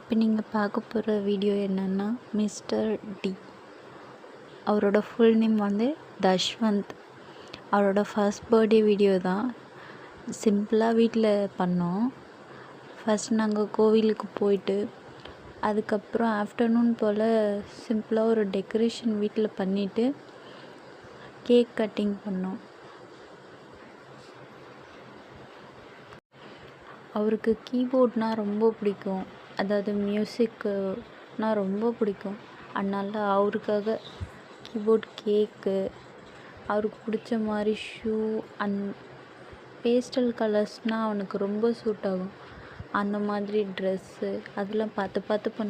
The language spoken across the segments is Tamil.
இப்போ நீங்கள் பார்க்க போகிற வீடியோ என்னென்னா மிஸ்டர் டி. அவரோட ஃபுல் நேம் வந்து தஷ்வந்த். அவரோட ஃபர்ஸ்ட் பர்த்டே வீடியோ தான். சிம்பிளாக வீட்டில் பண்ணோம். ஃபஸ்ட் நாங்கள் கோவிலுக்கு போயிட்டு அதுக்கப்புறம் ஆஃப்டர்நூன் போல் சிம்பிளாக ஒரு டெக்கரேஷன் வீட்டில் பண்ணிவிட்டு கேக் கட்டிங் பண்ணோம். அவருக்கு கீபோர்ட்னால் ரொம்ப பிடிக்கும், அதாவது மியூசிக்குனால் ரொம்ப பிடிக்கும். அதனால் அவருக்காக கீபோர்ட், கேக்கு, அவருக்கு பிடிச்ச மாதிரி ஷூ அண்ட் பேஸ்டல் கலர்ஸ்னால் அவனுக்கு ரொம்ப சூட் ஆகும். அந்த மாதிரி ட்ரெஸ்ஸு அதெல்லாம் பார்த்து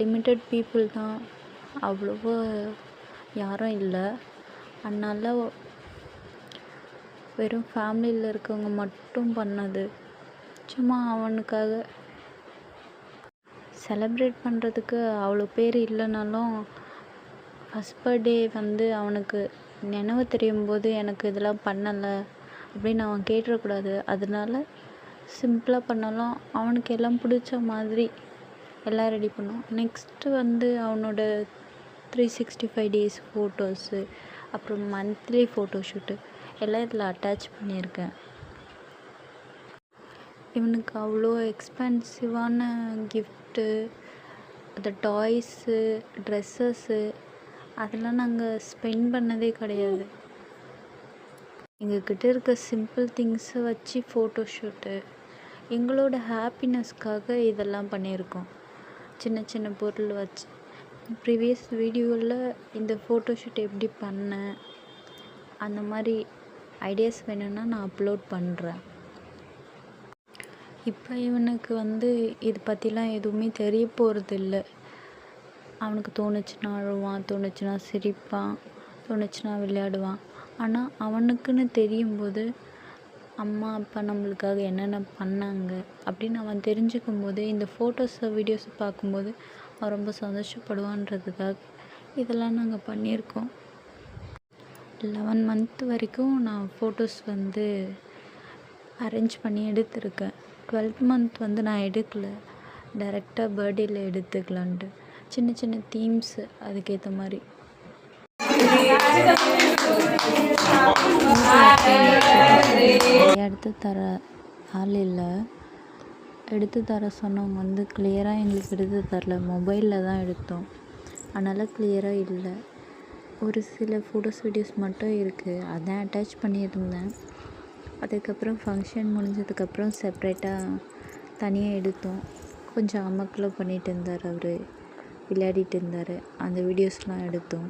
லிமிட்டட் பீப்புள் தான், அவ்வளோவா யாரும் இல்லை. அதனால் வெறும் ஃபேமிலியில் இருக்கவங்க மட்டும் பண்ணது. சும்மா அவனுக்காக செலப்ரேட் பண்ணுறதுக்கு அவ்வளோ பேர் இல்லைனாலும் ஃபஸ்ட் பர்த்டே வந்து அவனுக்கு நினைவு தெரியும் போது எனக்கு இதெல்லாம் பண்ணலை அப்படின்னு அவன் கேட்டுறக்கூடாது. அதனால சிம்பிளாக பண்ணாலும் அவனுக்கு எல்லாம் பிடிச்ச மாதிரி எல்லாம் ரெடி பண்ணோம். நெக்ஸ்ட்டு வந்து அவனோட 365 டேஸ் ஃபோட்டோஸு, அப்புறம் மந்த்லி ஃபோட்டோஷூட்டு எல்லாம் இதில் அட்டாச் பண்ணியிருக்கேன். இவனுக்கு அவ்வளோ எக்ஸ்பென்சிவான கிஃப்ட்டு, அந்த டாய்ஸு, ட்ரெஸ்ஸஸ்ஸு அதெல்லாம் நாங்கள் ஸ்பெண்ட் பண்ணதே கிடையாது. எங்கக்கிட்ட இருக்க சிம்பிள் திங்ஸை வச்சு ஃபோட்டோஷூட்டு, எங்களோட ஹாப்பினஸ்க்காக இதெல்லாம் பண்ணியிருக்கோம். சின்ன சின்ன பொருள் வச்சு. ப்ரீவியஸ் வீடியோவில் இந்த ஃபோட்டோஷூட் எப்படி பண்ணேன் அந்த மாதிரி ஐடியாஸ் வேணும்னா நான் அப்லோட் பண்ணுறேன். இப்போ இவனுக்கு வந்து இது பற்றிலாம் எதுவுமே தெரிய போகிறதில்ல. அவனுக்கு தோணுச்சுன்னா அழுவான், தோணுச்சுன்னா சிரிப்பான், தோணுச்சுன்னா விளையாடுவான். ஆனால் அவனுக்குன்னு தெரியும்போது அம்மா அப்பா நம்மளுக்காக என்னென்ன பண்ணாங்க அப்படின்னு அவன் தெரிஞ்சுக்கும் போது இந்த ஃபோட்டோஸை வீடியோஸை பார்க்கும்போது அவன் ரொம்ப சந்தோஷப்படுவான்றதுக்காக இதெல்லாம் நாங்கள் பண்ணியிருக்கோம். 11 மந்த் வரைக்கும் நான் ஃபோட்டோஸ் வந்து அரேஞ்ச் பண்ணி எடுத்திருக்கேன். 12th மந்த் வந்து நான் எடுக்கலை, டைரெக்டாக பர்த்டேயில் எடுத்துக்கலான்ட்டு. சின்ன சின்ன தீம்ஸு அதுக்கேற்ற மாதிரி. எடுத்து தர ஆள் இல்லை, எடுத்து தர சொன்னவங்க வந்து கிளியராக எங்களுக்கு எடுத்து தரல, மொபைலில் தான் எடுத்தோம். அதனால் கிளியராக இல்லை. ஒரு சில ஃபோட்டோஸ் வீடியோஸ் மட்டும் இருக்குது, அதான் அட்டாச் பண்ணியிருந்தேன். அதுக்கப்புறம் ஃபங்க்ஷன் முடிஞ்சதுக்கப்புறம் செப்ரேட்டாக தனியாக எடுத்தோம். கொஞ்சம் அமக்கலம் பண்ணிகிட்டு இருந்தார் அவர், விளையாடிட்டு இருந்தார். அந்த வீடியோஸ்லாம் எடுத்தோம்.